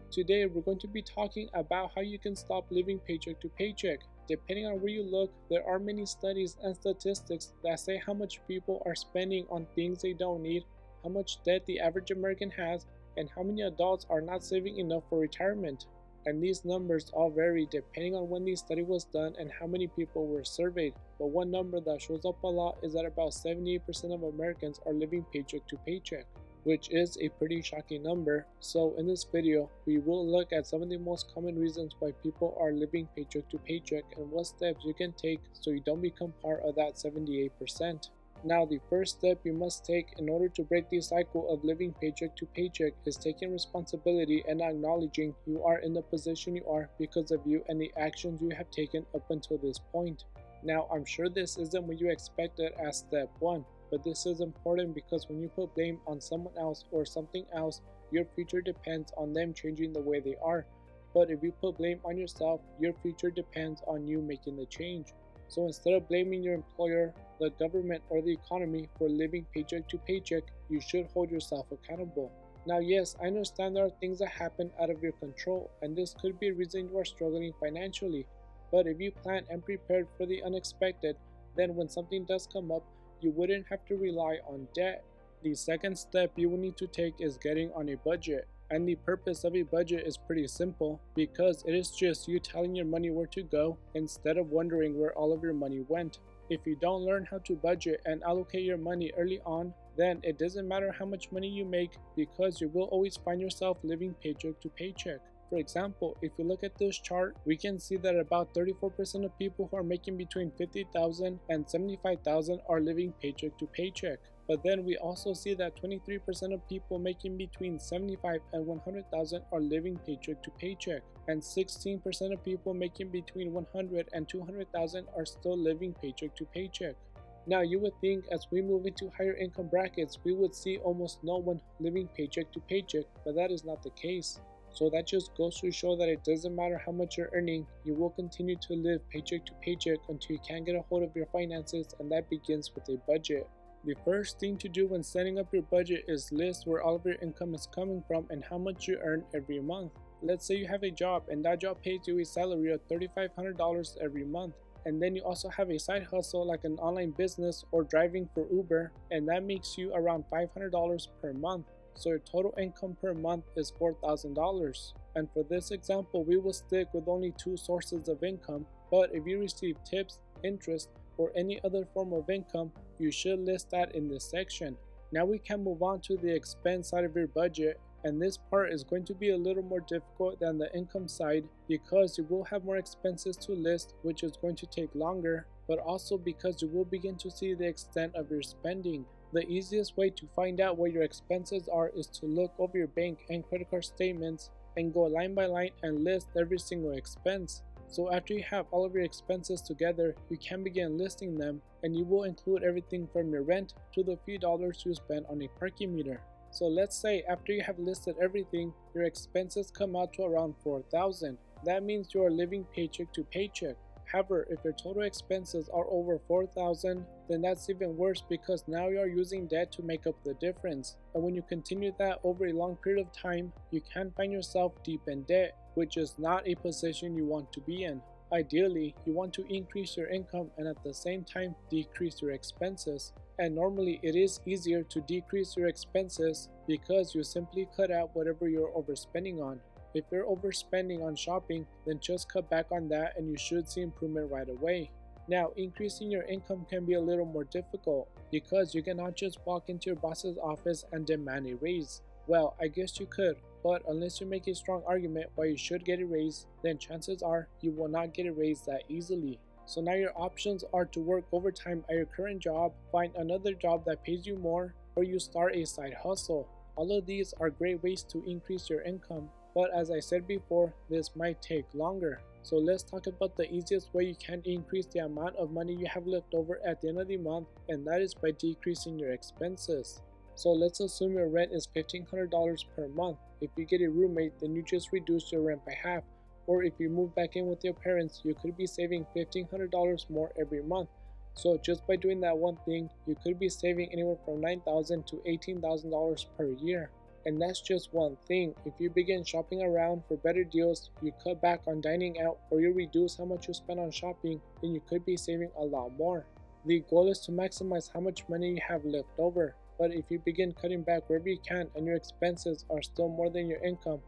Today, we're going to be talking about how you can stop living paycheck to paycheck. Depending on where you look, there are many studies and statistics that say how much people are spending on things they don't need, how much debt the average American has, and how many adults are not saving enough for retirement. And these numbers all vary depending on when the study was done and how many people were surveyed. But one number that shows up a lot is that about 78% of Americans are living paycheck to paycheck, which is a pretty shocking number. So in this video, we will look at some of the most common reasons why people are living paycheck to paycheck and what steps you can take so you don't become part of that 78%. Now, the first step you must take in order to break the cycle of living paycheck to paycheck is taking responsibility and acknowledging you are in the position you are because of you and the actions you have taken up until this point. Now, I'm sure this isn't what you expected as step 1, but this is important because when you put blame on someone else or something else, your future depends on them changing the way they are. But if you put blame on yourself, your future depends on you making the change. So instead of blaming your employer, the government, or the economy for living paycheck to paycheck, you should hold yourself accountable. Now, yes, I understand there are things that happen out of your control, and this could be a reason you are struggling financially. But if you plan and prepared for the unexpected, then when something does come up, you wouldn't have to rely on debt. The second step you will need to take is getting on a budget. And the purpose of a budget is pretty simple because it is just you telling your money where to go instead of wondering where all of your money went. If you don't learn how to budget and allocate your money early on, then it doesn't matter how much money you make because you will always find yourself living paycheck to paycheck. For example, if you look at this chart, we can see that about 34% of people who are making between $50,000 and $75,000 are living paycheck to paycheck. But then we also see that 23% of people making between $75,000 and $100,000 are living paycheck to paycheck, and 16% of people making between $100,000 and $200,000 are still living paycheck to paycheck. Now, you would think as we move into higher income brackets, we would see almost no one living paycheck to paycheck, but that is not the case. So that just goes to show that it doesn't matter how much you're earning, you will continue to live paycheck to paycheck until you can get a hold of your finances, and that begins with a budget. The first thing to do when setting up your budget is list where all of your income is coming from and how much you earn every month. Let's say you have a job and that job pays you a salary of $3,500 every month. And then you also have a side hustle like an online business or driving for Uber, and that makes you around $500 per month. So your total income per month is $4,000. And for this example, we will stick with only two sources of income, but if you receive tips, interest, or any other form of income, you should list that in this section. Now we can move on to the expense side of your budget, and this part is going to be a little more difficult than the income side because you will have more expenses to list, which is going to take longer, but also because you will begin to see the extent of your spending. The easiest way to find out what your expenses are is to look over your bank and credit card statements and go line by line and list every single expense. So after you have all of your expenses together, you can begin listing them, and you will include everything from your rent to the few dollars you spend on a parking meter. So let's say after you have listed everything, your expenses come out to around $4,000. That means you are living paycheck to paycheck. However, if your total expenses are over $4,000, then that's even worse because now you are using debt to make up the difference. And when you continue that over a long period of time, you can find yourself deep in debt, which is not a position you want to be in. Ideally, you want to increase your income and at the same time decrease your expenses. And normally it is easier to decrease your expenses because you simply cut out whatever you're overspending on. If you're overspending on shopping, then just cut back on that and you should see improvement right away. Now, increasing your income can be a little more difficult because you cannot just walk into your boss's office and demand a raise. Well, I guess you could, but unless you make a strong argument why you should get a raise, then chances are you will not get a raise that easily. So now your options are to work overtime at your current job, find another job that pays you more, or you start a side hustle. All of these are great ways to increase your income, but as I said before, this might take longer. So let's talk about the easiest way you can increase the amount of money you have left over at the end of the month, and that is by decreasing your expenses. So let's assume your rent is $1,500 per month. If you get a roommate, then you just reduce your rent by half. Or if you move back in with your parents, you could be saving $1,500 more every month. So just by doing that one thing, you could be saving anywhere from $9,000 to $18,000 per year. And that's just one thing. If you begin shopping around for better deals, you cut back on dining out, or you reduce how much you spend on shopping, then you could be saving a lot more. The goal is to maximize how much money you have left over. But if you begin cutting back wherever you can and your expenses are still more than your income,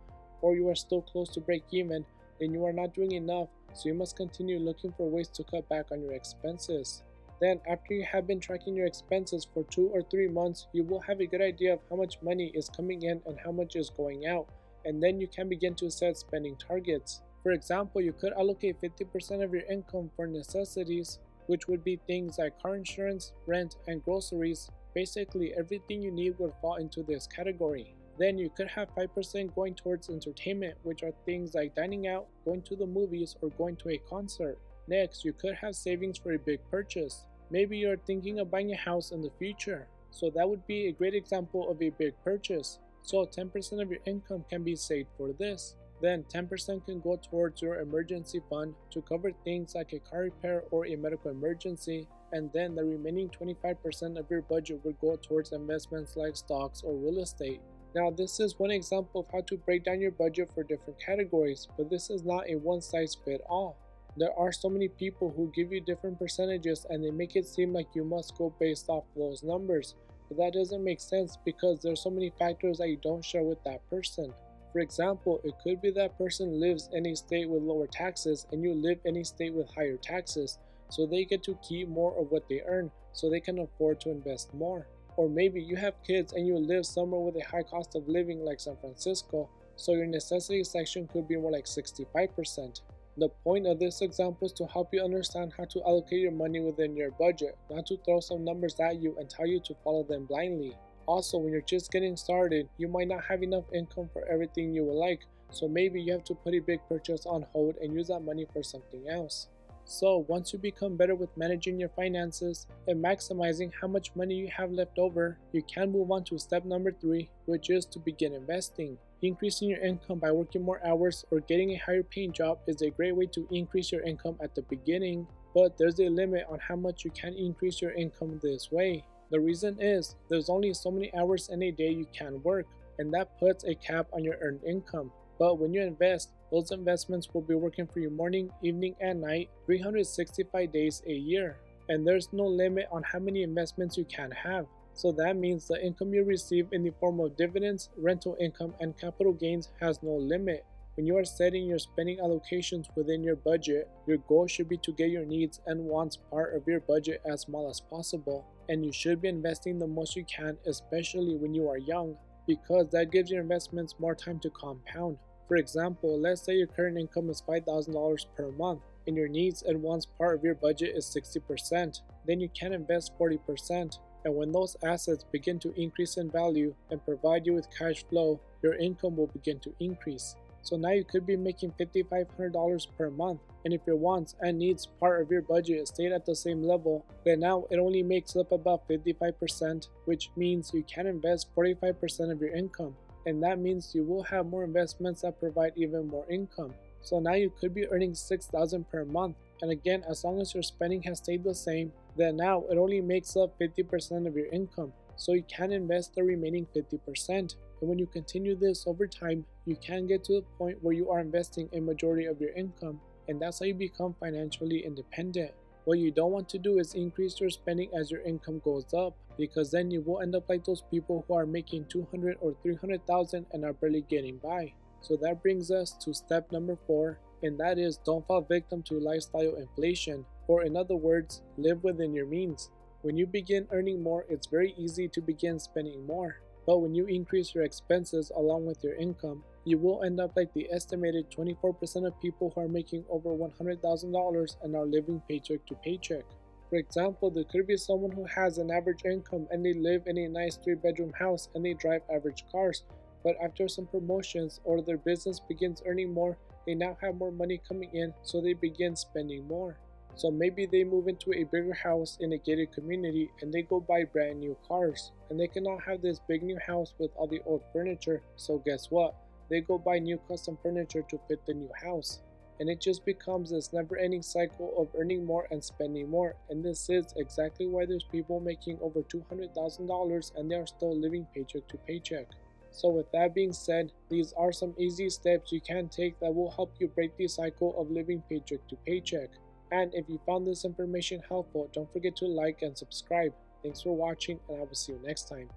or you are still close to break even, then you are not doing enough, so you must continue looking for ways to cut back on your expenses. Then, after you have been tracking your expenses for 2 or 3 months, you will have a good idea of how much money is coming in and how much is going out, and then you can begin to set spending targets. For example, you could allocate 50% of your income for necessities, which would be things like car insurance, rent, and groceries. Basically, everything you need would fall into this category. Then you could have 5% going towards entertainment, which are things like dining out, going to the movies, or going to a concert. Next, you could have savings for a big purchase. Maybe you're thinking of buying a house in the future, so that would be a great example of a big purchase. So 10% of your income can be saved for this. Then 10% can go towards your emergency fund to cover things like a car repair or a medical emergency, and then the remaining 25% of your budget would go towards investments like stocks or real estate. Now, this is one example of how to break down your budget for different categories, but this is not a one-size-fits-all. There are so many people who give you different percentages and they make it seem like you must go based off those numbers, but that doesn't make sense because there's so many factors that you don't share with that person. For example, it could be that person lives in a state with lower taxes and you live in a state with higher taxes, so they get to keep more of what they earn so they can afford to invest more. Or maybe you have kids and you live somewhere with a high cost of living like San Francisco, so your necessity section could be more like 65%. The point of this example is to help you understand how to allocate your money within your budget, not to throw some numbers at you and tell you to follow them blindly. Also, when you're just getting started, you might not have enough income for everything you would like, so maybe you have to put a big purchase on hold and use that money for something else. So, once you become better with managing your finances and maximizing how much money you have left over, you can move on to step number 3, which is to begin investing. Increasing your income by working more hours or getting a higher paying job is a great way to increase your income at the beginning, but there's a limit on how much you can increase your income this way. The reason is, there's only so many hours in a day you can work, and that puts a cap on your earned income. But when you invest, those investments will be working for you morning, evening, and night, 365 days a year. And there's no limit on how many investments you can have. So that means the income you receive in the form of dividends, rental income, and capital gains has no limit. When you are setting your spending allocations within your budget, your goal should be to get your needs and wants part of your budget as small as possible. And you should be investing the most you can, especially when you are young, because that gives your investments more time to compound. For example, let's say your current income is $5,000 per month, and your needs and wants part of your budget is 60%. Then you can invest 40%. And when those assets begin to increase in value and provide you with cash flow, your income will begin to increase. So now you could be making $5,500 per month, and if your wants and needs part of your budget stayed at the same level, then now it only makes up about 55%, which means you can invest 45% of your income, and that means you will have more investments that provide even more income. So now you could be earning $6,000 per month, and again, as long as your spending has stayed the same, then now it only makes up 50% of your income, so you can invest the remaining 50%. And when you continue this over time, you can get to the point where you are investing a majority of your income, and that's how you become financially independent. What you don't want to do is increase your spending as your income goes up, because then you will end up like those people who are making $200,000 or $300,000 and are barely getting by. So that brings us to step number 4, and that is don't fall victim to lifestyle inflation, or in other words, live within your means. When you begin earning more, it's very easy to begin spending more. But when you increase your expenses along with your income, you will end up like the estimated 24% of people who are making over $100,000 and are living paycheck to paycheck. For example, there could be someone who has an average income and they live in a nice 3-bedroom house and they drive average cars, but after some promotions or their business begins earning more, they now have more money coming in, so they begin spending more. So maybe they move into a bigger house in a gated community and they go buy brand new cars, and they cannot have this big new house with all the old furniture, so guess what? They go buy new custom furniture to fit the new house. And it just becomes this never-ending cycle of earning more and spending more, and this is exactly why there's people making over $200,000 and they are still living paycheck to paycheck. So, with that being said, these are some easy steps you can take that will help you break the cycle of living paycheck to paycheck. And if you found this information helpful, don't forget to like and subscribe. Thanks for watching, and I will see you next time.